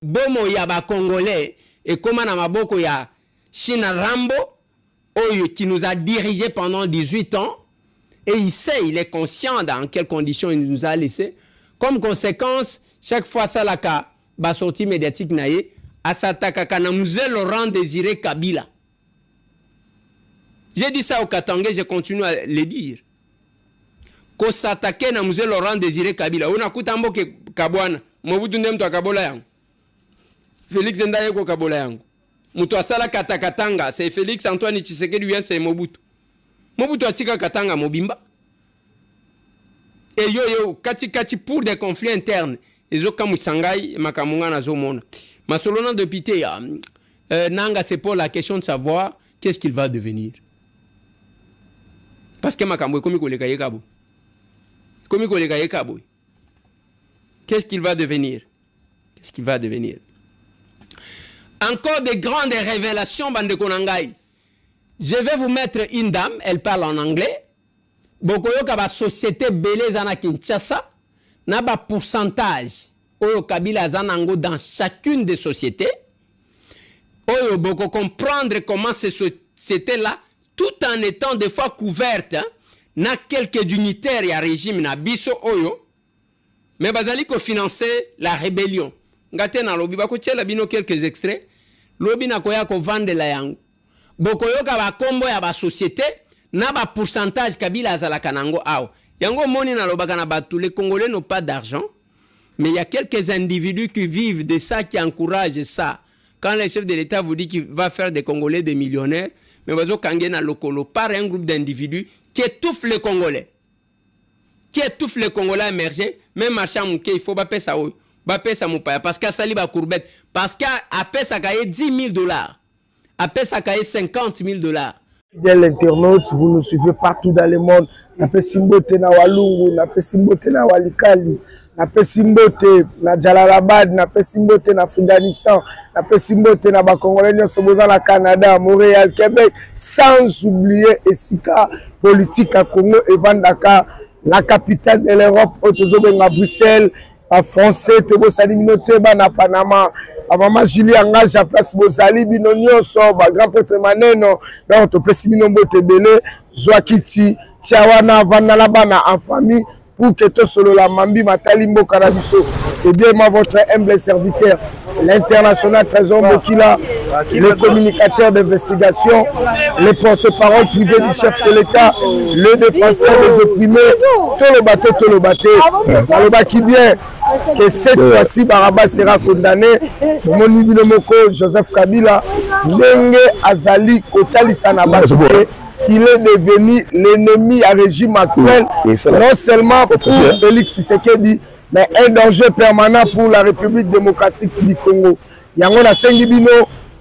bomo ya ba Congolais et comment na maboko ya China Rambo qui nous a dirigé pendant 18 ans et il sait, il est conscient dans quelles conditions il nous a laissé. Comme conséquence, chaque fois ça la ka ba sortie médiatique naie à s'attaquer à Mzee Laurent Désiré Kabila. J'ai dit ça au Katangé, je continue à le dire. Ko s'attaquer na Mzee Laurent Désiré Kabila. On a kutambo ke kabwana. Mobutu ndem to kabola yango. Félix Ndaye ko kabola yango. Mutu asala katakatanga, c'est Félix Antoine Tshisekedi lui c'est Mobutu. Mobutu atika katanga mobimba. Et yo kati pour des conflits internes. Ezo kamusangai makamunga na zomona. Masolona de pité nanga c'est pour la question de savoir qu'est-ce qu'il va devenir. Parce que makambo komi ko leka yekabo. Komi ko leka yekabo. Qu'est-ce qu'il va devenir? Qu'est-ce qu'il va devenir? Encore de grandes révélations, bande konangai. Je vais vous mettre une dame, elle parle en anglais. Bokoyo kaba société belé zana Kinshasa, na ba pourcentage oyo kabila zanango dans chacune des sociétés. Oyo boko comprendre comment ces sociétés-là, tout en étant des fois couvertes, na quelques dignitaires ya régime na biso oyo, mais bazali ko financer la rébellion. Ngate na lobi bako tchela bino quelques extraits. Lobi na koya ko vendre la yango. Bokoyo ka ba kombo ya ba société na ba pourcentage kabila azalaka nango aw. Yango moni na lobaka na batu, les Congolais n'ont pas d'argent, mais il y a quelques individus qui vivent de ça, qui encouragent ça. Quand le chef de l'État vous dit qu'il va faire des Congolais des millionnaires, mais bazo kangé na lokolo par un groupe d'individus qui étouffent les Congolais. Qui étouffe les Congolais émergés, même marchand mouké, il faut pas payer ça. Ba pesa mupaya parce qu'à sali ba courbette parce qu'à pesa kaye $10,000 à pesa kaye $50,000. Fidèles internautes, vous nous suivez partout dans le monde. Na pesimbote na Walungu, na pesimbote na Walikali, na pesimbote na Jalalabad, na pesimbote na Afghanistan, na pesimbote na Congolais nyonso na Canada, Montréal, Québec, sans oublier Esika politique à Congo et Vandaka, la capitale de l'Europe, autozobenga Bruxelles. En français, te bosali minote ba na Panama, a maman Julie engage à place bosali bino nyonso ba grand prêtre maneno, donc to pesi bino mbote belé, Zwakiti, Tiawana vanala bana en famille pour que to solo la mambi matali mboka na biso. C'est bien moi votre humble serviteur, l'international Trésor Mokila, le communicateur d'investigation, le porte-parole privé du chef de l'État, le défenseur des opprimés, tout le bateau, qui bien que cette fois-ci Baraba sera condamné. Mon Moko Joseph Kabila, Nenge Azali Kotali Sanabate, il est devenu l'ennemi à régime actuel, non seulement pour Félix Tshisekedi, mais un danger permanent pour la République démocratique du Congo. Yangona Sengibino,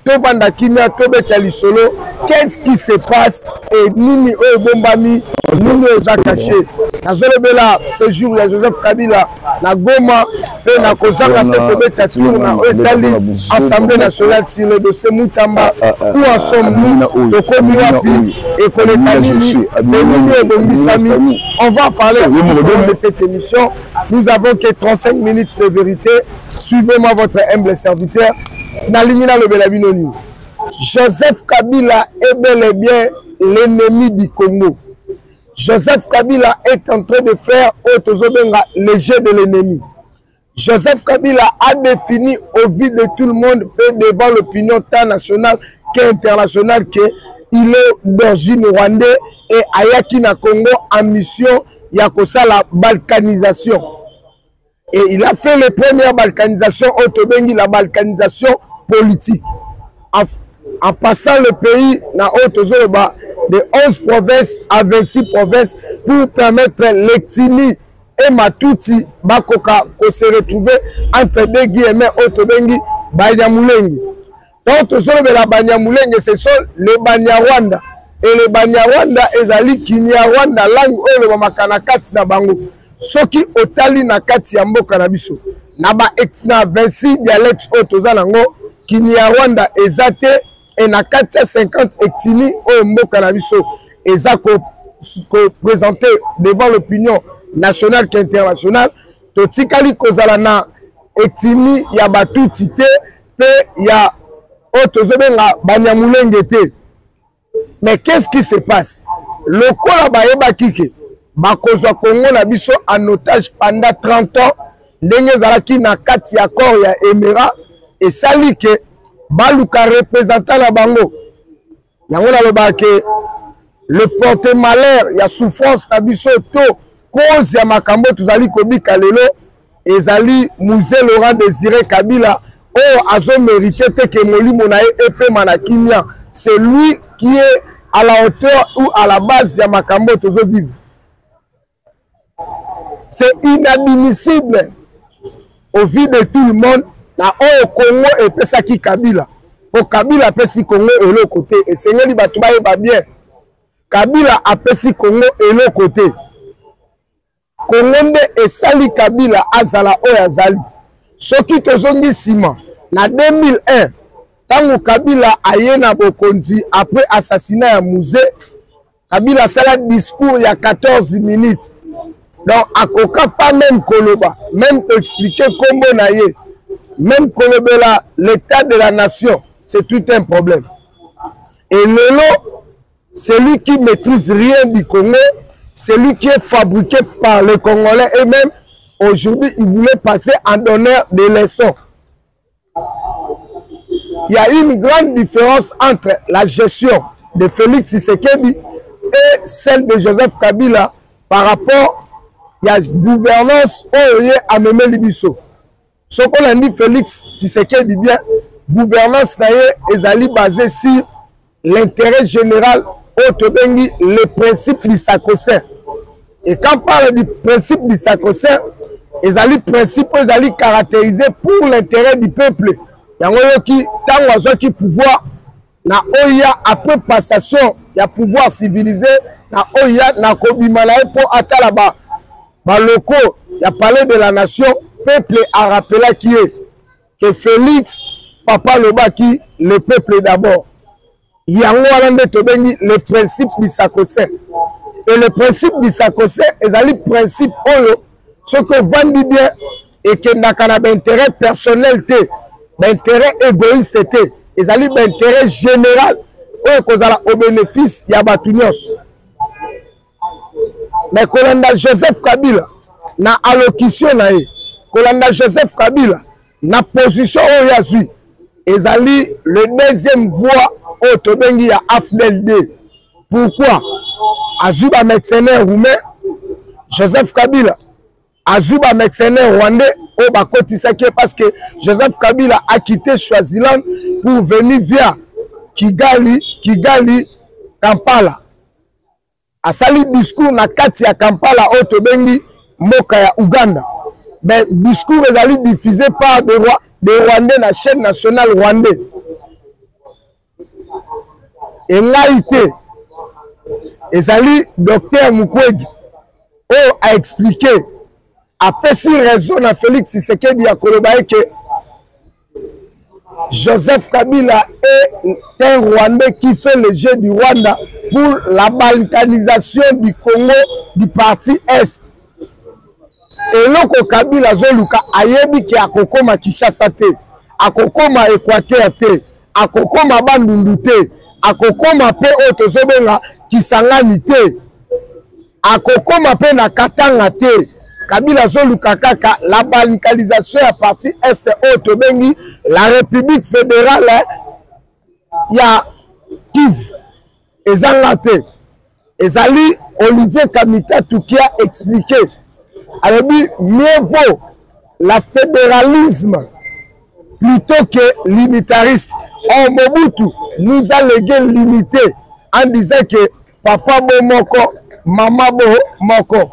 Tobanda Kimia, Tobetali Solo, qu'est-ce qui se passe? Et Nini Bombami, Nini Ozakaché. Nazolebela, ce jour, il y a Joseph Kabila, na Goma, et na Kozaka, Tobetati, na Otali, Assemblée nationale, sur le dossier Moutamba, où en sommes-nous, Tokomi Wapi, et Koletanini, et Nini Bombisami. On va parler de cette émission. Nous avons que 35 minutes de vérité. Suivez-moi votre humble serviteur. Nalimina le Belabinoni. Joseph Kabila est bel et bien l'ennemi du Congo. Joseph Kabila est en train de faire le jeu de l'ennemi. Joseph Kabila a défini au vu de tout le monde, devant l'opinion tant nationale qu'internationale, qu'il est d'origine rwandais et Ayaki na Congo en mission Yakosa la balkanisation. Et il a fait les premières balkanisations, la balkanisation politique. En passant le pays de 11 provinces à 26 provinces pour permettre l'Ectini et Matuti Bakoka pour se retrouver entre deux guillemets Otobengi Banyamulengi. Donc la Banyamulengi, ce sont les Banyarwanda. Et les Banyarwanda, ezali Kinyarwanda langue oyo le makanakati na bango. Soki otali na kati ya mboka na biso. Na ba na 26 dialectes otozalango Kinyarwanda ezate et na 450 etini oyo mboka na biso ezako présenté devant l'opinion nationale qu'internationale. Totikali kozala na etimi ya batuti te pe ya otozobenga banyamulenge. Mais qu'est-ce qui se passe? Le kola bayeba kike bakozwa Congo na biso en otage pendant 30 ans ndenge zalaki na kati ya corps ya Emera et sali ke baluka représentant na bango yango na loba ke le porte malheur ya souffrance na biso to cause ya makambo tozali kobika lelo ezali Musée Laurent Désiré Kabila o azo mérité te ke molimo na epema na kimia. C'est lui qui est à la hauteur ou à la base ya makambo tozo vivre. C'est inadmissible au vu de tout le monde na au Congo et pesaki Kabila. Au Kabila pesi Congo et l'autre côté et seigneur bato ba bien. Kabila a pesi Congo et l'autre côté. Congo nde esali Kabila azala o azali. Soki tozongi sima na 2001 tango Kabila aye na bokonzi après assassinat ya Musée, Kabila sala discours il y a 14 minutes. Donc akoka pas même koloba, même expliquer comment naye, même kolobela l'état de la nation, c'est tout un problème. Et lelo, celui qui maîtrise rien du Congo, celui qui est fabriqué par les Congolais et même aujourd'hui il voulait passer en donneur de leçons. Il y a une grande différence entre la gestion de Félix Tshisekedi et celle de Joseph Kabila par rapport à la gouvernance à Memé Libiso. Ce qu'on a dit Félix Tshisekedi bien, gouvernance est basée sur l'intérêt général autobengi le principe du sacro-saint. Et quand on parle du principe du sacro-saint, les principes sont caractérisés pour l'intérêt du peuple. Yango qui tant ozo qui pouvoir na oya après passation ya pouvoir civilisé na oya na kobima na pour atala ba locaux ya palais de la nation peuple a rappelé qui est que Félix papa lobaki le peuple d'abord. Yango wana to bengi le principe du sacro-saint. Et le principe du sacro-saint est principe oyo ce que vandi bien et que n'a d'intérêt personnel té d'intérêt égoïste et d'intérêt général au bénéfice ya batunios. Mais Kolanda Joseph Kabila na allocution na ye, Kolanda Joseph Kabila na position o yazui ezali le deuxième voix au tobengi ya AFDLD. Pourquoi? Azuba mercenaire roumain Joseph Kabila Azuba mercenaire rwandais au Bakotisaki parce que Joseph Kabila a quitté Swaziland pour venir via Kigali, Kampala. Asali discours na kati ya Kampala au tobengi mboka ya Uganda. Mais discours est diffusé par des Rwandais na chaîne nationale rwandais. Et ngaïté ezali docteur Mukwege a expliqué après si raison à Félix Tshisekedi à Kolobaye que Joseph Kabila est un Rwandais qui fait le jeu du Rwanda pour la balkanisation du Congo du parti Est. Et loko Kabila zoluka ayebi ki akokoma Kinshasa te, akokoma Équateur te, akokoma Bandundu te, akokoma pe otozobenga Kisangani te, akokoma pe na Katanga te. Kabila zoluka kaka la balkanisation à parti Est otobengi la République fédérale ya Kivu ezangate. Ezali Olivier Kamitetu qui a expliqué. Alors, mieux vaut la fédéralisme plutôt que l'unitariste. En Mobutu nous a légué l'unité en disant que papa bo moko, maman bo moko.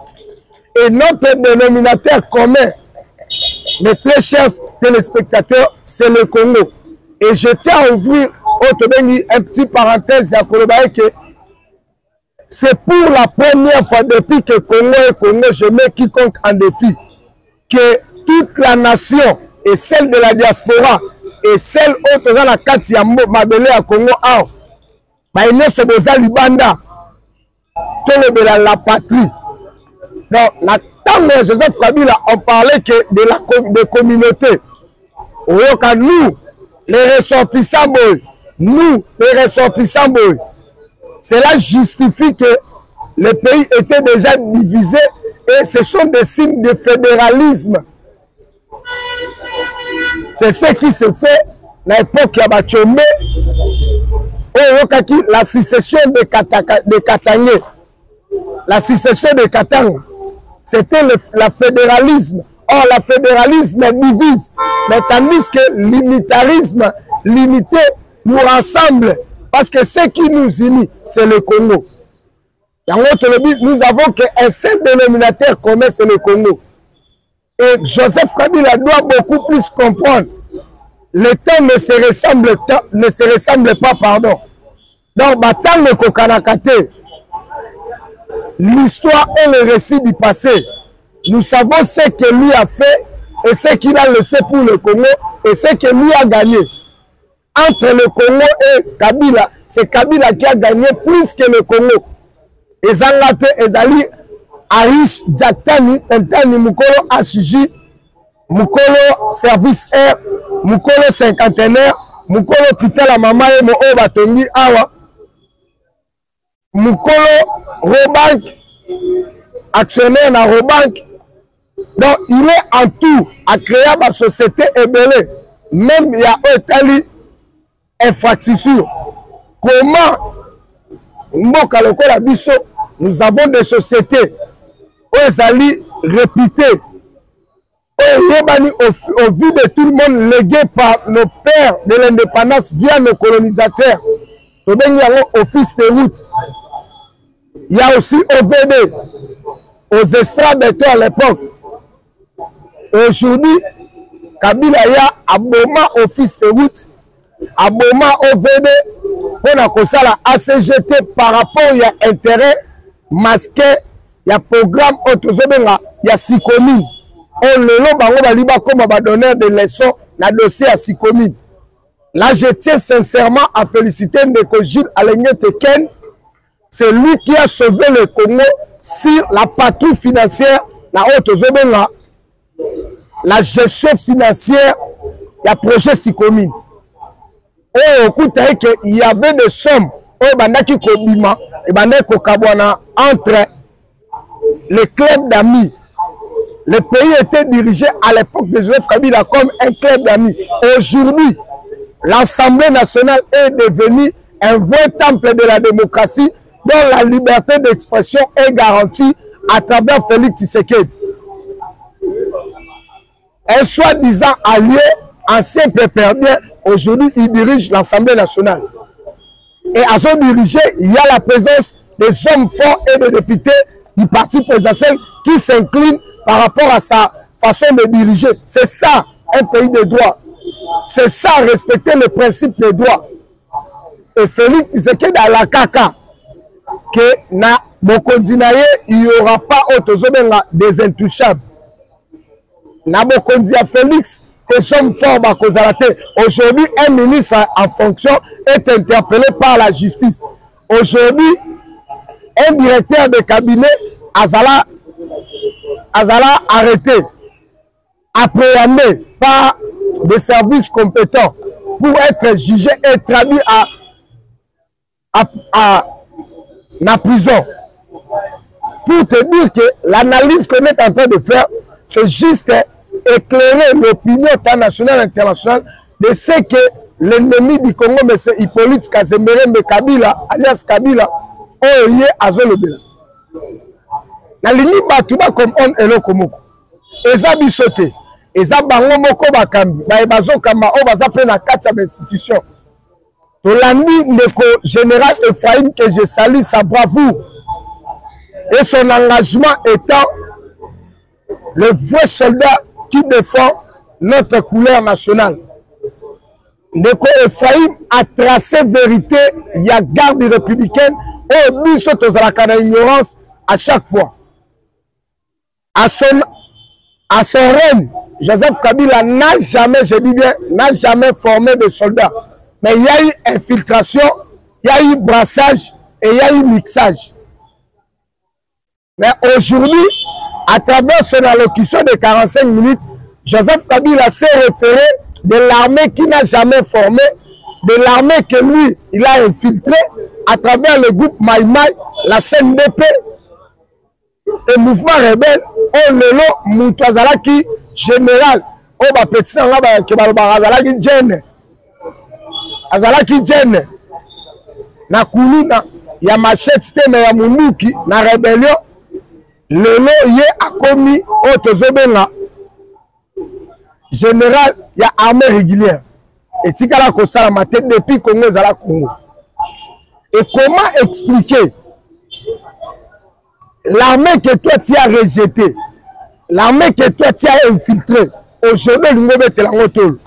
Et notre dénominateur commun, mes très chers téléspectateurs, c'est le Congo. Et je tiens à ouvrir un petit parenthèse à Kolobaye que c'est pour la première fois depuis que Congo et Congo, je mets quiconque en défi, que toute la nation et celle de la diaspora et celle autre dans la Katia Mabele à Congo, il ne se besoin Libanda, la patrie. Donc, la Quand Joseph Kabila, on parlait que de communautés. Nous, les ressortissants, cela justifie que le pays était déjà divisé et ce sont des signes de fédéralisme. C'est ce qui se fait à l'époque de Bachomé, la sécession de Katangé. La sécession de Katanga, c'était le fédéralisme. Or, le fédéralisme divise, mais tandis que l'unitarisme limité nous rassemble. Parce que ce qui nous unit, c'est le Congo. Nous avons qu'un seul dénominateur commun, c'est le Congo. Et Joseph Kabila doit beaucoup plus comprendre. Le temps ne se ressemble pas, pardon. Donc, Batang le Kokanakate, l'histoire et le récit du passé. Nous savons ce que lui a fait et ce qu'il a laissé pour le Congo et ce que lui a gagné. Entre le Congo et Kabila, c'est Kabila qui a gagné plus que le Congo. Ezangate, Ezali, Arish, Djaktani, Tentani, Mukolo, Ashiji, Mukolo, Service Air, Mukolo, cinquantenaire, Mukolo, Pitala, Mamaye, Mo, Batongi, Awa, Mukolo, Robank, actionnaire dans Robank. Donc, il est en tout à créer ma société ébélée. Même il y a une infrastructure. Comment nous avons des sociétés où elles allaient réputées, au vu de tout le monde, léguées par nos pères de l'indépendance via nos colonisateurs. Il y a office de route. Il y a aussi OVD, aux estrades à l'époque. Aujourd'hui, Kabila y a abonnement office de route, abonnement OVD, on a comme ça la ACGT par rapport il y a intérêt masqué, il y a programme autosobenga, il y a Sikomi. On le lot bango baliba comme ba donner des leçons na dossier à Sikomi. Là, je tiens sincèrement à féliciter Ndeko Jules Aligné Teken. C'est lui qui a sauvé le Congo sur la patrouille financière, la gestion financière, il y a projet Sikomi. Il y avait des sommes entre les clubs d'amis. Le pays était dirigé à l'époque de Joseph Kabila comme un club d'amis. Aujourd'hui, l'Assemblée nationale est devenue un vrai temple de la démocratie dont la liberté d'expression est garantie à travers Félix Tshisekedi. Un soi-disant allié, ancien péperdien, aujourd'hui il dirige l'Assemblée nationale. Et à son diriger, il y a la présence des hommes forts et des députés du parti présidentiel qui s'inclinent par rapport à sa façon de diriger. C'est ça, un pays de droit. C'est ça, respecter le principe de droit. Et Félix Tshisekedi à la caca, que na Bokondinaye, il n'y aura pas des intouchables. Na Bokondia Félix, que sommes forts Bakozalate. Aujourd'hui, un ministre en fonction est interpellé par la justice. Aujourd'hui, un directeur de cabinet Azala arrêté, appréhendé par des services compétents pour être jugé et traduit à la prison. Pour te dire que l'analyse qu'on est en train de faire, c'est juste éclairer l'opinion nationale et internationale de ce que l'ennemi du Congo, M. Hippolyte Kazemere Kabila, alias Kabila, oye azolobela. Na lini batuba comme on elo komoko. Eza bisote. Eza bango moko bakambi. Ba ebazo kama o baza pe na kati ya institution. Tolandi Ndeko général Ephraim que je salue sa bravoure et son engagement étant le vrai soldat qui défend notre couleur nationale. Ndeko Ephraim a tracé vérité, il y a garde républicaine, et lui saute aux ignorance à chaque fois. À son règne, Joseph Kabila n'a jamais, je dis bien, n'a jamais formé de soldats. Mais il y a eu infiltration, il y a eu brassage et il y a eu mixage. Mais aujourd'hui, À travers son allocution de 45 minutes, Joseph Kabila s'est référé de l'armée qu'il n'a jamais formée, de l'armée que lui, il a infiltrée à travers le groupe Maïmaï, la CNDP, le mouvement rebelle, au lelo, Moutouazalaki, général, au bas petit, Azalaki Djenne, Azalaki Djenne, na Kulina, ya machette, mais ya Mounouki, na rébellion, lelo, yé a commis, au Tozobenga, général, il y a armée régulière. Et Tikala Kosala ma tête depuis Congo Zala Congo. Et comment expliquer l'armée que toi tu as rejetée, l'armée que toi tu as infiltrée, aujourd'hui l'Ungo Betelango.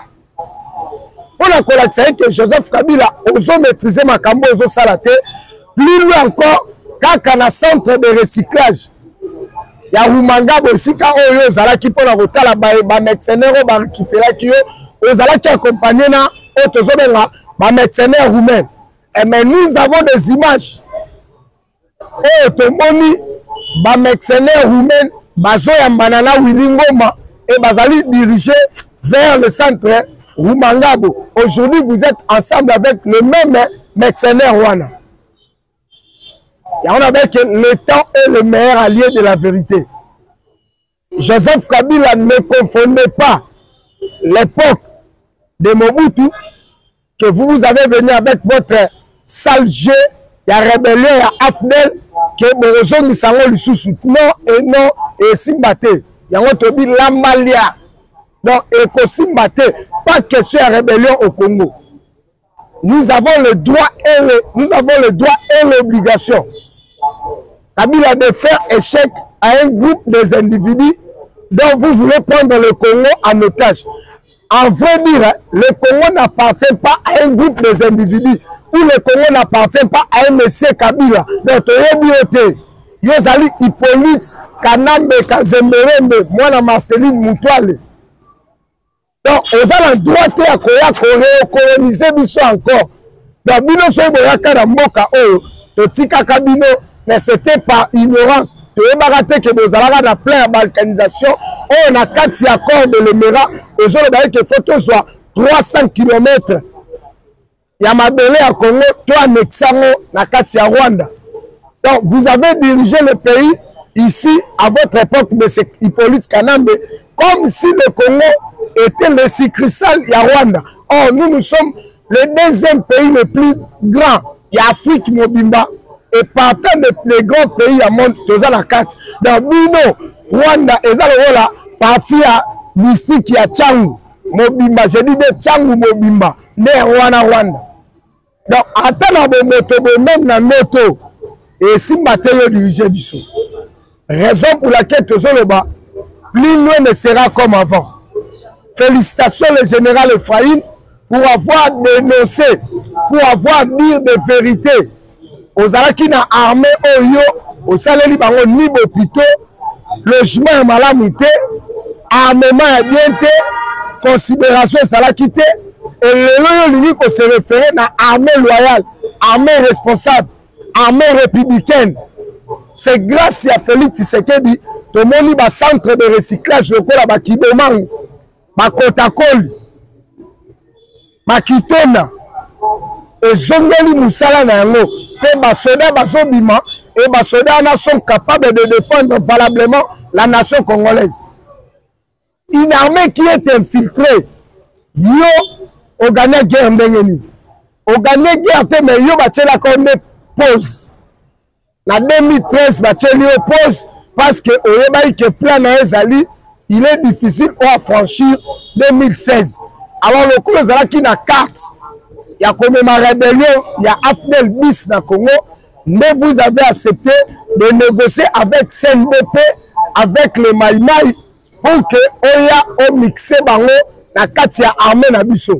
On a constaté que Joseph Kabila oso maîtriser ma cambo oso salate, plus loin encore, quand un centre de recyclage. Il y a Rumanga aussi quand on zala qui pona kotala ba mercenaires ba kitela ki yo zala qui accompagné na otozobenga ba mercenaires roumains. Et mais nous avons des images et tomoni ba mercenaires roumains bazo ya banana Wilingoma et bazali dirigé vers le centre Rumangabo. Aujourd'hui vous êtes ensemble avec le même mercenaire Rwanda. Et on avait que le temps est le meilleur allié de la vérité. Joseph Kabila ne confondait pas l'époque de Mobutu que vous avez venu avec votre sale jeu, il y a rébellion, il y a Afdel, que Borozo Nisango Lissousou. Non et non, et Simbate. Il y a un tobi Lambalia. Donc, et Simbate, pas question de rébellion au Congo. Nous avons le droit et l'obligation. Kabila de faire échec à un groupe des individus dont vous voulez prendre le Congo en otage. En vrai dire, le Congo n'appartient pas à un groupe des individus ou le Congo n'appartient pas à un monsieur Kabila. Donc, Yozali Hippolyte, Kanambe, Kazemberembe, moi Marceline Moutouale. Donc, aux a le droit de coloniser Bisso encore. Donc, Bino Soboyaka na Moka, le Tika Kabino, mais c'était par ignorance. Tu es baraté que nous allons dans plein balkanisation. On a 4 accords de l'Émirat. Aujourd'hui, il faut que soit 300 km. Il y a ma belé à Congo, toi, Nexango, na 4 Rwanda. Donc, vous avez dirigé le pays ici, à votre époque, M. Hippolyte Kanambe, comme si le Congo était le succursale de Rwanda. Or, nous sommes le deuxième pays le plus grand. Il y a Afrique Mobimba. Et partant des grands pays à monde, nous avons la carte. Dans Bino, Rwanda, ils ont la partie à mystique à Tchangu, Mobimba. J'ai dit de Tchangu Mobimba, né Rwanda. Donc, attends la moto, même la moto, et si Mathieu dirige Bissot. Raison pour laquelle nous avons là, plus loin ne sera comme avant. Félicitations le général Ephraim pour avoir dénoncé, pour avoir dit des vérités. Aux Alaki na armée Oyo, au Saleli Bango Nibo Pito, logement est malamouté, armement est bien té, considération salakité, et le lieu qui se référait à armée loyale, armée responsable, armée républicaine. C'est grâce à Félix Tshisekedi, tout le monde a un centre de recyclage, le Kola Bakibomang, Bakotakol, Bakitona, et Zongeli Moussala Nango. Les soldats et les soldats sont capables de défendre valablement la nation congolaise. Une armée qui est infiltrée, yo, au gagné guerre ndengeni. Au gagné guerre, mais yo bache la corne pause. En 2013, bache li pause parce que au yeba que plan na ezali, il est difficile à franchir 2016. Alors le coup de qui na carte. Il y a comme ma rébellion, il y a Afdel Bis dans le Congo, mais vous avez accepté de négocier avec CNDP, avec le Maïmaï, pour que Oya o mixé bango na katia armée na biso.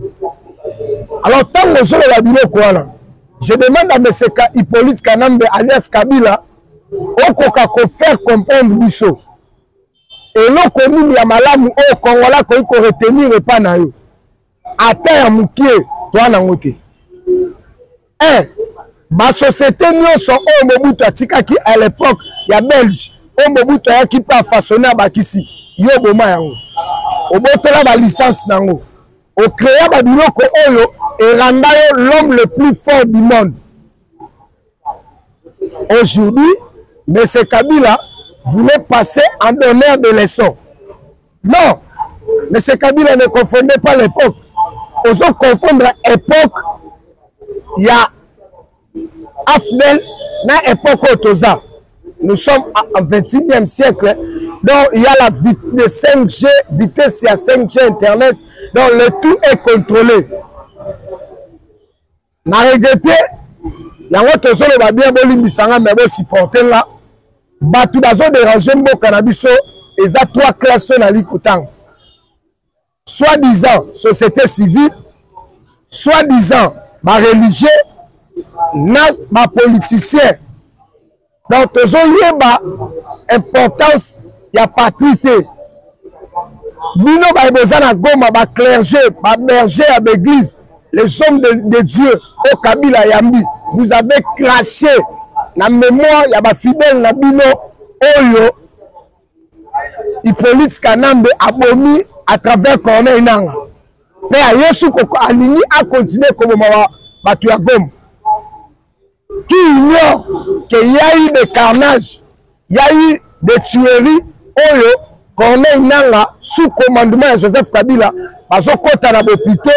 Alors tant que je l'ai quoi là, je demande à M. Hippolyte Kanambe alias Kabila, au Kokako faire comprendre biso. Et l'on commune ya malamu au Congola ko retenir pas na yo. À terre moukié. Ma société nous sont au Mobutu Atikaki à l'époque, il y a Belge, o Mobutu ayaki pa façonner bakisi yo boma yango obotola ba licence nango o créer ba biloko oyo et renda l'homme le plus fort du monde. Aujourd'hui, M. Kabila voulait passer en donneur de leçons. Non, M. Kabila ne confondait pas l'époque. Osons confondre l'époque, il y a Afdel, na époque Otoza. Nous sommes au 21e siècle, donc il y a la vitesse de 5G, vitesse à 5G Internet, donc le tout est contrôlé. Na regretté, il y a un autre chose qui va bien bolimiser, mais bon supporter là. Batu bazo déranger mbo cannabiso, et ça 3 classes dans l'Ikutang. Soi-disant société civile, soi-disant ma religieux, ma politicien. Donc, il y a une importance, il y a patrie. Bino ba bezana goma ba clergé, ba berger à l'église, les hommes de Dieu au Kabila Yambi, vous avez craché la mémoire, il y a ba fidèle na bino oyo Hippolyte Kanambe abomi à travers Corneille Nanga. Mais à Yesu koko alingi a continuer comme batu ya Goma. Qui ignore qu'il y a eu des carnages, il y a eu des tueries, oyo, Corneille Nanga, sous commandement de Joseph Kabila, bazo kota na bopito,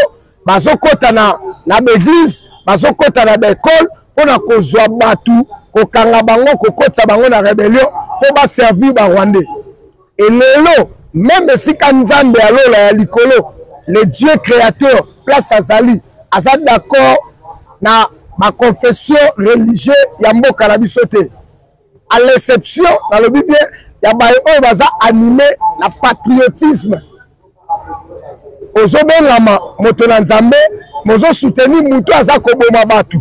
bazo kota na l'église, bazo kota na l'école, pour na kozwa batu, kokanga bango, kokota bango na rébellion, pour ba servir ba Rwandais. Et lelo, même si Kanzambe alo la likolo, le Dieu créateur, place Azali, Azali d'accord na ma confession religieuse Yambo Kanabisote. À l'exception, dans le Bible, il y a animé le patriotisme. Ozo Benlama, Motonanzambe, Mozo soutenu Moutou Azako Bomabatu.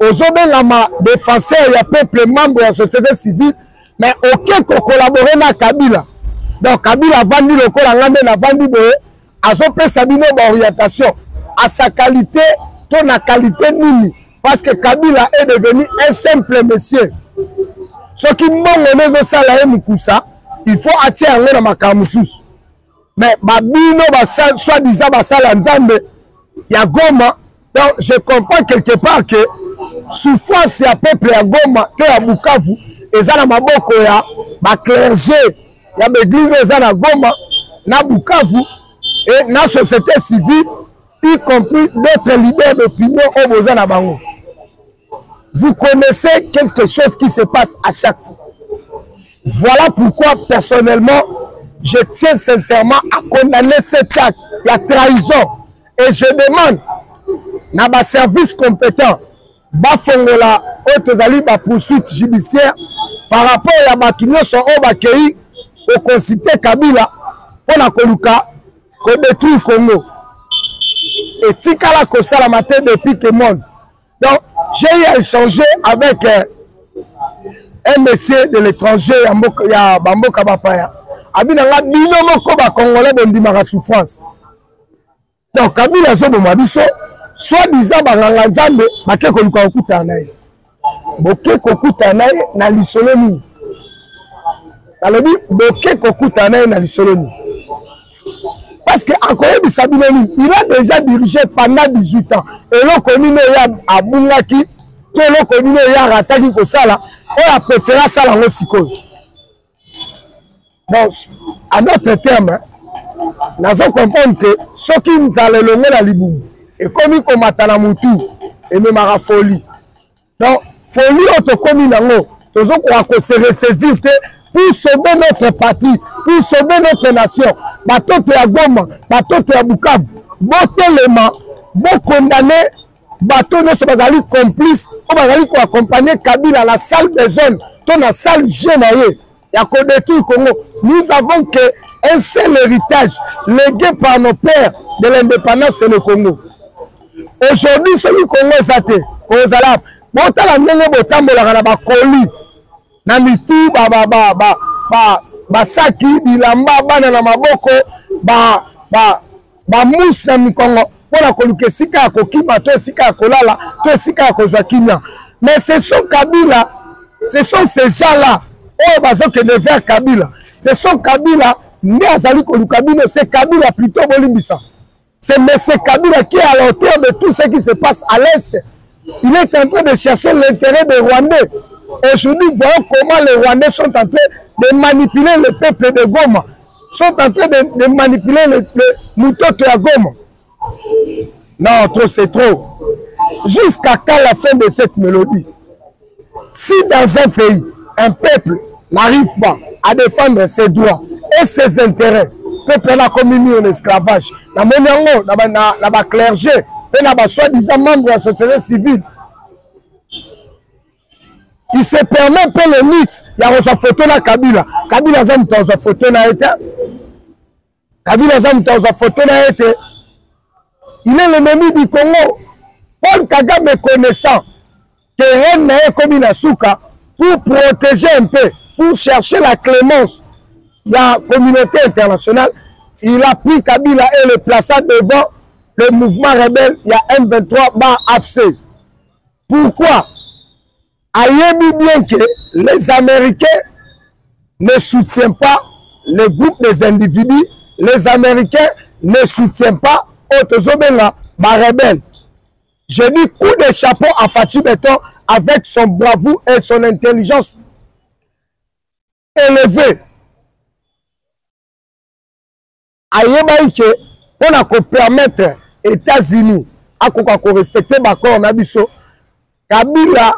Ozo Benlama, défenseur, il y a peuple membre de la société civile, mais aucun qui collabore avec Kabila. Donc Kabila a vendu le corps, a vendu le Azope Sabino d'orientation. À sa qualité, ton la qualité nini. Parce que Kabila est devenu un simple monsieur. Ce qui manque de ça, il faut attirer dans ma camusous. Mais Babino, soi-disant, il y a Goma. Donc je comprends quelque part que souffrance y a peuple à Goma, que à Bukavu, et ça, ma boko ya, ma clergé, il y a l'église à Goma, na Bukavu, et na société civile, y compris d'autres leaders d'opinion au Bozana Bango. Vous connaissez quelque chose qui se passe à chaque fois. Voilà pourquoi, personnellement, je tiens sincèrement à condamner cet acte, la trahison. Et je demande, dans ma service compétent, Bafongola, Otozali, ma poursuite judiciaire, par rapport à la Batunio, son Obakei, au concité Kabila, pour la Koluka, qu'on détruit le Congo. Et Tikala Kosa la matin depuis que le monde. Donc, j'ai eu à échanger avec un monsieur de l'étranger, ya Bamboka Bapaya. Abinanga bino moko ba Congolais bondimaka souffrance. Donc, Kabila zo bomabiso, soit-disant banganga nzambe bake koluka okuta na ye. Boke kokuta na ye na lisolo nini. Alobi boke kokuta na ye na lisolo nini. Parce que encore il a déjà dirigé pendant 18 ans. Et l'on connaît à Bungaki, tout l'on connaît à Rataki Kosala, on a préféré ça dans le Siko. Donc, à notre terme, nous avons compris que ceux qui nous allaient le monde à Libou, et comme ils combattent la moutou, et même à la folie. Donc, folie, on te commis dans l'eau. Nous avons se ressaisir pour sauver notre patrie, pour sauver notre nation. Bateau à Goma, bateau à Bukavu, bon tellement, bon condamné, bateau ne se pas allé complice, on va aller accompagner Kabila à la salle des zones, dans la salle générale. Il y a qu'on détruit le Congo. Nous avons qu'un seul héritage légué par nos pères de l'indépendance, c'est le Congo. Aujourd'hui, celui Congo est saté, aux Arabes. Bon, t'as la même botambola, la bakoli. Na mitu basaki bilamba bana na maboko ba mousse na mikongo pona koluka sika kokima to sika kolala to sika kozwa kimia. Mais ce sont Kabila, ce sont ces gens-là oh bazok de vers Kabila ce sont Kabila mais azali ko Kabila c'est Kabila plutôt bolimbisa c'est monsieur Kabila qui est à l'auteur de tout ce qui se passe à l'est. Il est en train de chercher l'intérêt des Rwandais. Aujourd'hui, voyons comment les Rwandais sont en train de manipuler le peuple de Goma. Sont en train de manipuler le Mutoto à Goma. Non, trop c'est trop. Jusqu'à quand la fin de cette mélodie? Si dans un pays, un peuple n'arrive pas à défendre ses droits et ses intérêts, le peuple a commis en esclavage. Dans le clergé, et dans soi-disant membre de la société civile, il se permet de le luxe. Il y a une photo de Kabila. Kabila a une photo de Kabila a une photo de il est l'ennemi du Congo. Paul Kagame connaissant que rien n'est comme une souka pour protéger un peu, pour chercher la clémence de la communauté internationale, il a pris Kabila et le plaça devant le mouvement rebelle. Il y a M23 bar AFC. Pourquoi? Ayez bien que les Américains ne soutiennent pas le groupe des individus, les Américains ne soutiennent pas Otozobenga bar rebelle. Je dis coup de chapeau à Fatou Beton avec son bravoure et son intelligence élevée. Ayeba on a permettre États-Unis à respecter l'accord Nabiso. Kabila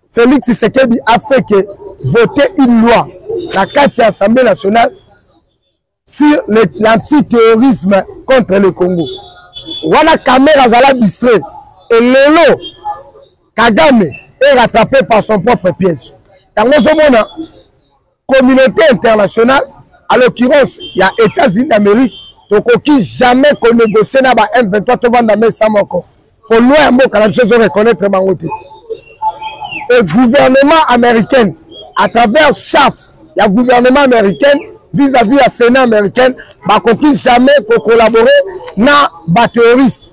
Félix Tshisekedi a fait que voter une loi la 4e Assemblée nationale sur l'antiterrorisme contre le Congo. Voilà caméra zala distrait et Lelo Kagame est rattrapé par son propre piège. Dans la communauté internationale, à l'occurrence, il y a États-Unis d'Amérique, donc qui jamais qu'on négocie na ba M23 to vanda mais ça moko. Pour loin mot quand chose reconnaître bangoté. Le gouvernement américain à travers charte, il y a gouvernement américain vis-à-vis la Sénat américain, bah qu'on jamais pour collaborer na ba terroriste.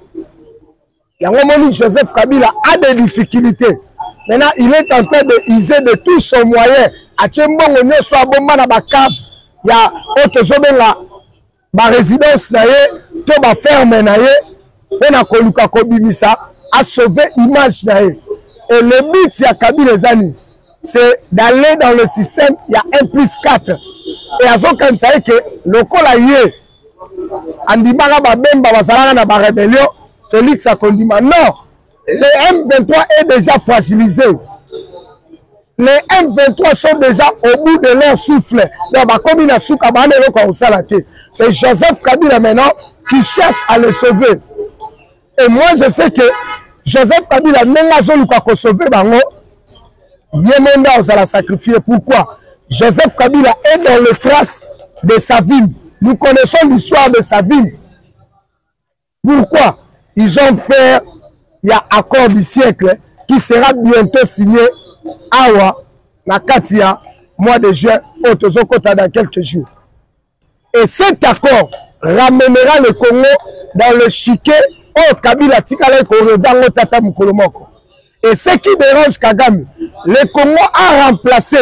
Il y a un moment où Joseph Kabila a des difficultés. Maintenant, il est en train de user de tout son moyen. À Tchembongo, nous sommes bomba na ba cave. Il y a autre zobenga ba résidence na ye, to ba ferme na ye, on a koluka kobimisa a sauver image na ye. Et le but ya Kabila Zani, c'est d'aller dans le système, il y a 1+4. Et à ce quand ça que le kola yé andimaka ba bemba bazalaka na ba rébellion, Félix a condamné. Non, les M23 est déjà fragilisé. Les M23 sont déjà au bout de leur souffle. C'est Joseph Kabila maintenant qui cherche à le sauver. Et moi je sais que Joseph Kabila n'a pas sauvé Bango. Yémenda on l'a sacrifié. Pourquoi? Joseph Kabila est dans le trace de sa ville. Nous connaissons l'histoire de sa ville. Pourquoi? Ils ont peur, il y a accord du siècle qui sera bientôt signé Awa, na Katia, mois de juin, au Tozokota dans quelques jours. Et cet accord ramènera le Congo dans le chiquet au Kabila Tikala Korevango Tata Mukolomoko. Et ce qui dérange Kagame, le Congo a remplacé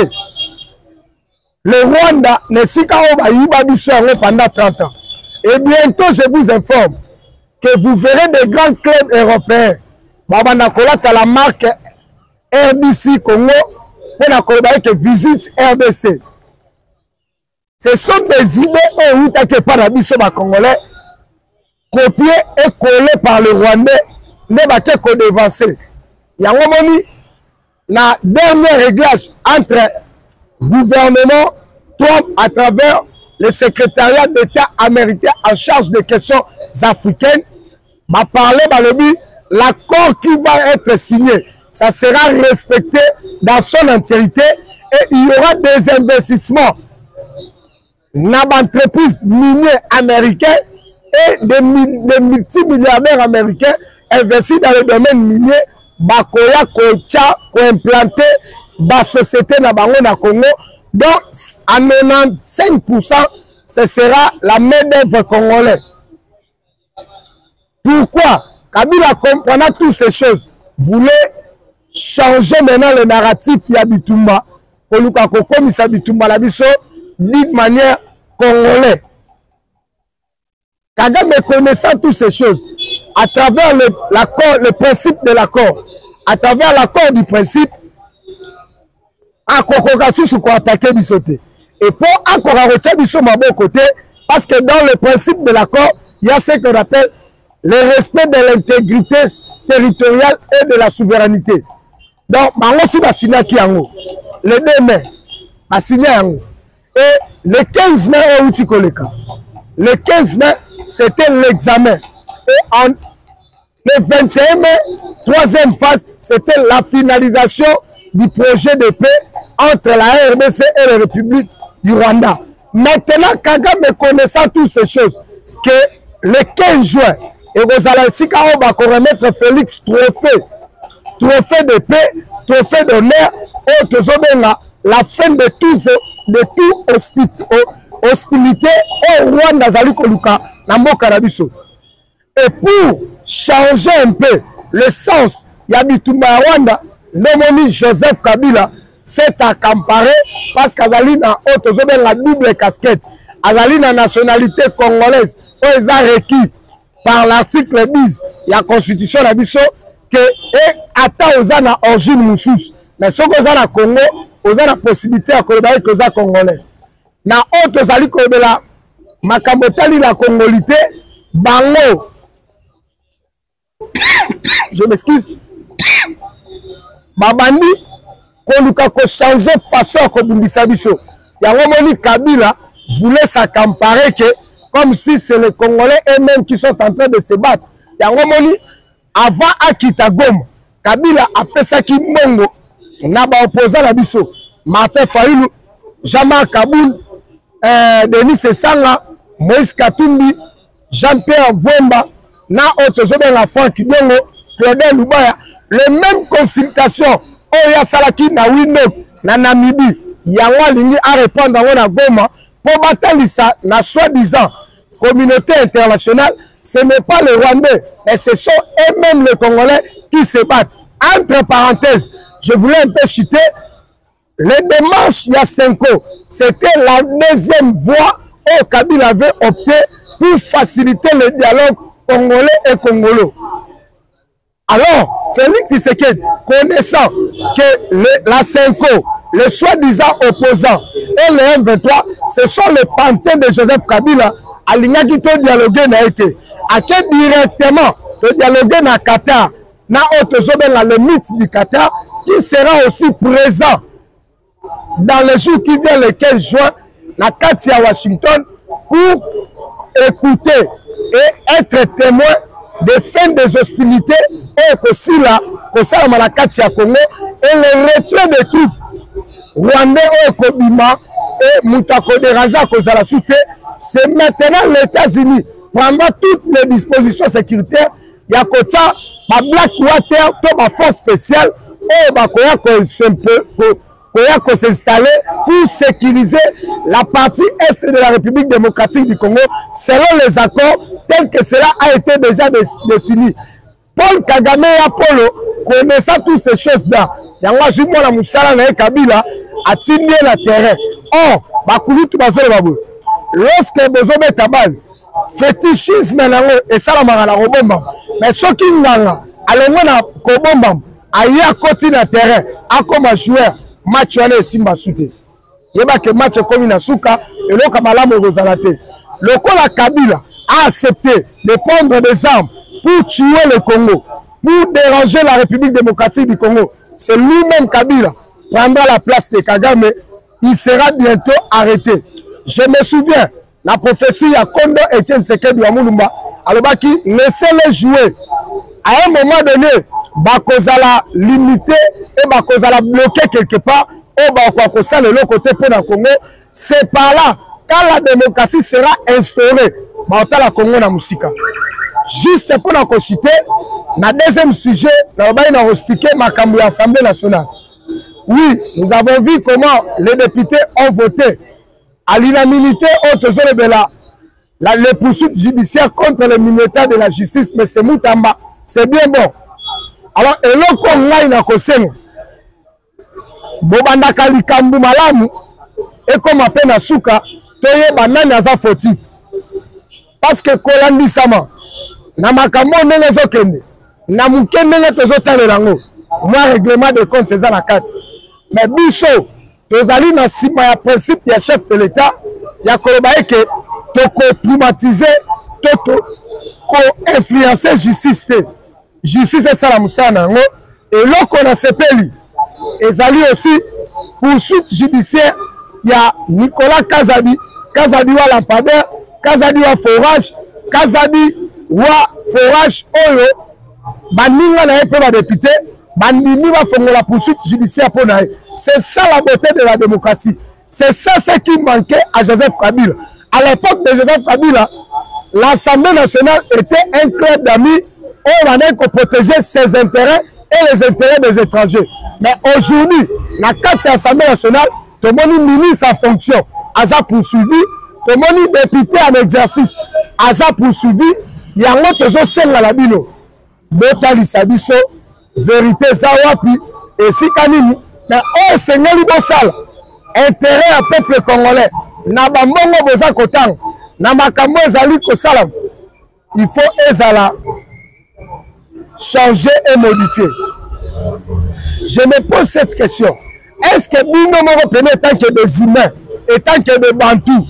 le Rwanda, ne Sikaoba Yibabiso pendant 30 ans. Et bientôt, je vous informe que vous verrez des grands clubs européens. Baba Nakola à la marque RDC Congo pour Nakola qui visite RDC. Ce sont des idées où tu pas d'habitude congolais copiées et collées par le Rwandais, ne pas que dévancé. Il y a un moment la dernier réglage entre gouvernement Trump à travers le secrétariat d'État américain en charge des questions africaines m'a parlé l'accord qui va être signé, ça sera respecté dans son entièreté et il y aura des investissements dans l'entreprise minière américaine et des multimilliardaires américains investis dans le domaine minier, bakoya kocha ko implanter ba société na bango na Congo. Donc à 95% ce sera la main-d'œuvre congolaise. Pourquoi? Kabila comprenant toutes ces choses voulait changer maintenant le narratif Yabitumba koluka kokomisa bitumba na biso d'une manière congolaise. Kagame connaissant toutes ces choses, à travers le principe de l'accord, à travers l'accord du principe, akokoka susu ko attaquer bisoté. Et pour akoka biso mabo côté, parce que dans le principe de l'accord, il y a ce qu'on appelle le respect de l'intégrité territoriale et de la souveraineté. Donc, bango si ba signé ki yango. Le 2 mai, ba signé yango. Et le 15 mai au Utikoleka. Le 15 mai, c'était l'examen. Et le 21 mai, troisième phase, c'était la finalisation du projet de paix entre la RDC et la République du Rwanda. Maintenant, Kagame connaissant toutes ces choses, que le 15 juin, et vous allez remettre Félix trophée de paix, trophée d'honneur, la fin de tout hostilité au Rwanda Zali Koluka na mboka na biso. Et pour changer un peu le sens ya bitumba ya Rwanda, nomoni Joseph Kabila s'est accaparé parce qu'azali na la double casquette, azali na nationalité congolaise où ils ont requis par l'article 10 de la constitution na biso que ata ozana origine mususu mais soko ozana Congo ozana possibilité ya koloba que oza congolais na tozali kobela makambo tali la congolité bango je m'excuse babandi koluka ko changer façon ko bimbisa biso yango moni Kabila voulait s'accaparer que comme si c'est les Congolais eux-mêmes qui sont en train de se battre. Yango moni avant Akita Goma Kabila a fait ça qui mongo na ba opposant la biso Martin Fayulu, Jean-Marc Kaboul, Denis Sanga, Moïse Katumbi, Jean-Pierre Vwemba, na Otozobe la Franck Dongo, Claudel Lubaya, les mêmes consultations Oya Salaki na Windhoek na Namibie, yango lingi a répondre na Goma pour batalisa na soi-disant communauté internationale. Ce n'est pas le Rwandais, mais ce sont eux-mêmes les Congolais qui se battent. Entre parenthèses, je voulais un peu citer les démarches Yasenko. C'était la deuxième voie où Kabila avait opté pour faciliter le dialogue congolais et congolo. Alors, Félix Tshisekedi, connaissant que la Senko, les soi-disant opposants et le M23, ce sont les pantins de Joseph Kabila, Aligna qui peut dialoguer n'a été. À quel directement de dialoguer dans Qatar, na le mythe du Qatar, qui sera aussi présent dans les jours qui viennent, le 15 juin, la Katia Washington, pour écouter et être témoin des fins des hostilités et aussi là, que ça, la Katia Congo, et le retrait des troupes rwandais au Kobima et Moutako de Raja Kozala Souté. C'est maintenant les États-Unis prendra toutes les dispositions sécuritaires. Il y a Kocha, ma Blackwater, ma force spéciale, et ma Koya s'installer pour sécuriser la partie est de la République démocratique du Congo selon les accords tels que cela a été déjà défini. Paul Kagame et Apollo, connaissant toutes ces choses-là, il y a un la Moussala na Kabila a tiré la terrain. Or, Bakulu Tubazole Babou. Lorsque Bozobe Tabal, fétichisme et ça la robomba, mais ce qui n'a pas kobomba, aya côté na terrain, a comme joueur, match et Simba Souté. Yeba que match comme na Souka et le Kamalamo Rosalate. Le Kola Kabila a accepté de prendre des armes pour tuer le Congo, pour déranger la République démocratique du Congo. C'est lui-même Kabila prendra la place de Kagame, il sera bientôt arrêté. Je me souviens, la prophétie à Kondo Etienne Tshisekedi wa Mulumba, alobaki laissez-les jouer. À un moment donné, bakozala limité et bakozala bloqué quelque part, au bakwakosa le côté pour le Congo. C'est par là, quand la démocratie sera instaurée, la Congo na musika. Juste pour la citer, le deuxième sujet, on va expliquer makambo ya Assemblée nationale. Oui, nous avons vu comment les députés ont voté à l'unanimité les poursuites judiciaires contre les militaires de la justice, mais c'est Moutamba, c'est bien bon. Alors, et là, comme là, il a bobandaka likambu malamu ekoma pe na suka toyeba nani aza fautif parce que kolandisama na makambo ndenge ezokende na moke ndenge tozotalela yango mwa règlement de compte eza na kati mais biso tozali na nsima ya principe ya chef de l'état ya koloba eke tokoprivatize to ko-influencer justice te justice esala mosala na yango eloko na sepeli ezali aussi poursuite judiciaire ya Nicolas Kazadi wa lampadaire Kazadi wa forage Kazadi wa forage oyo baninga na ye mpe badepute bandimi bafongola poursuite judiciaire mpo na ye. C'est ça la beauté de la démocratie. C'est ça ce qui manquait à Joseph Kabila. À l'époque de Joseph Kabila, l'Assemblée nationale était un club d'amis où on avait protéger ses intérêts et les intérêts des étrangers. Mais aujourd'hui, la 4 Assemblée nationale, tout le monde ministre en fonction, a poursuivi, tout le monde député en exercice, a poursuivi, il y a un autre seul à la bino. Botali Sabiso, vérité Zawapi, et si Kanini, mais oh Seigneur Libosal, intérêt à peuple congolais, na bambongo boza kotang, na makambo ezali kosalam, il faut ezala changer et modifier. Je me pose cette question. Est-ce que bino moko pene tant que des humains et tant que des bantous,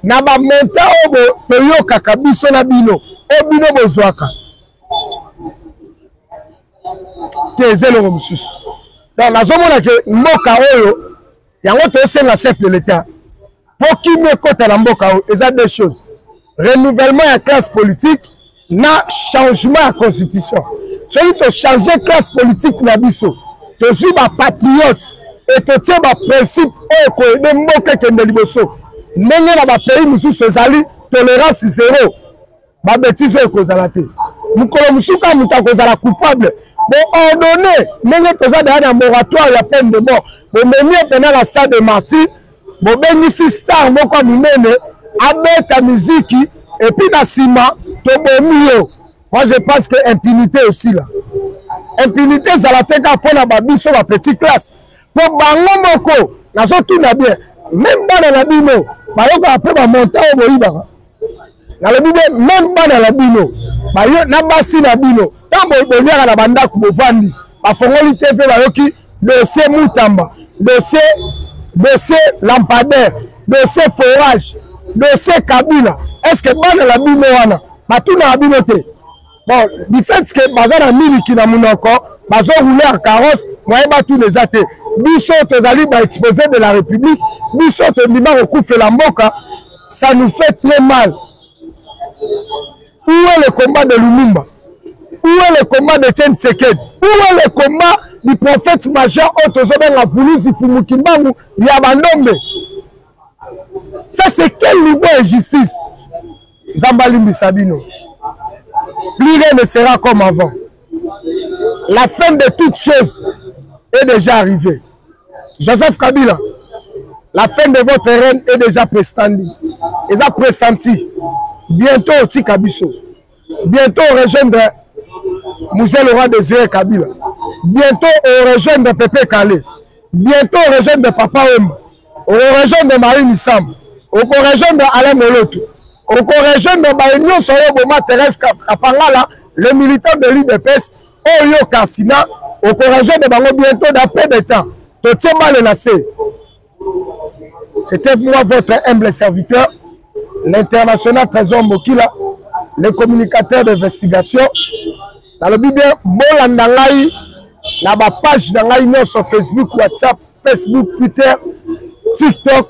na ba monta obo toyoka kabiso na bino, o bino bozwaka. Tezelo mosusu. Donc nazomona ke mboka oyo yango tosenga chef de l'état. Pour qui me kota na mboka oyo, eza deux choses. Renouvellement ya classe politique na changement ya constitution. Celui qui change classe politique na biso, to suis ba patriote et to tie ba principe oyo ko de mboka kende liboso. Ndenge na ba pays mususu ezali tolérance zéro. Ba bêtise oyo kozala te. Mukolo musuka muta kozala coupable. Bon ordonné, ndenge toza na moratoire ya peine de mort. Bon meni pendant la stade de martyr, bon benisi star moko munene abeta muziki et puis na sima to bomiyo. Moi, je pense que impunité aussi là. Impunité, ça la teka pour la babiso, la petite classe. Pour bango moko, na zo tout na bien. Même pas dans la bino, bayoka après ba monta au boiba. Na le bino, même pas dans la bino. Bayo na basi na bino. Tambo boliaka na banda ku bovandi. Ba fongoli TV bayoki dossier Mutamba, dossier lampadaire, dossier forage, dossier Kabila. Est-ce que ba dans la bino wana? Ba tout na bino te. Bon, du fait que bazana miliki na munoko, bazo rouler en carrosse, moi ba tous les athées. Biso tozali ba exposé de la République, biso to bima recouffer la mboka, ça nous fait très mal. Où est le combat de Lumumba? Où est le combat de Tchen Tseked? Où est le combat du prophète majeur Otozoben la voulu Zifumukimbangu Yabanombe? Ça c'est quel niveau de justice? Zambali Misabino. Plus rien ne sera comme avant. La fin de toutes choses est déjà arrivée. Joseph Kabila, la fin de votre règne est déjà pressentie. Bientôt au Tikabiso. Bientôt on rejoindre Moussé le roi Désiré Kabila. Bientôt on rejoindre Pépé Kalé. Bientôt on rejoindre Papa Wemba. On rejoindre Marie Nissam. On rejoindre Alain Moloto. On rejoint dans l'Union Soyoboma Thérèse Kapangala, le militant de l'UDPS, Oyo Kassina, on rejoint bientôt d'après des temps. C'était moi votre humble serviteur, l'international Trésor Mokila, le communicateur d'investigation. Dans le Bible, Bolandangaï, la page d'Angaï sur Facebook, WhatsApp, Facebook, Twitter, TikTok,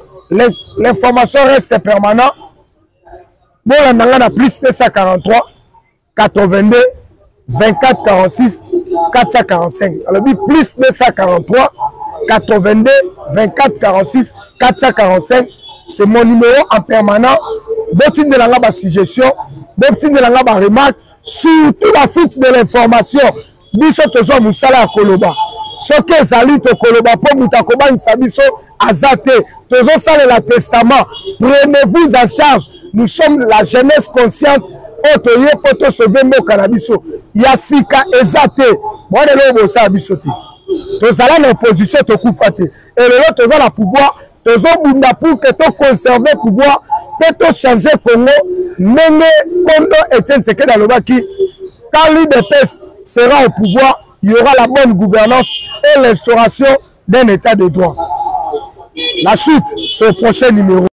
l'information reste permanente. Bon, on a plus 243 82 24 46 445. Alors, plus 243 82 24 46 445. C'est mon numéro en permanent. Botine de la suggestion, botine de la remarque, surtout la fuite de l'information. Biso tozo musala à Koloba. Ce que salut to Koloba pour Moutakoba Nsabiso Azate. Tozo sale la testament. Prenez-vous en charge. Nous sommes la jeunesse consciente. Otoye poto sauver mo cannabis. Yasika Ezate. Moi de l'eau ça bisoté. tozala na opposition tokufa te et lelo toza na pouvoir tozobunda pour que toconserve pouvoir mpe tochanger Congo ndenge Kondo Etienne Tshisekedi alobaki quand l'UDPS sera au pouvoir, il y aura la bonne gouvernance et l'instauration d'un état de droit. La suite, c'est au prochain numéro.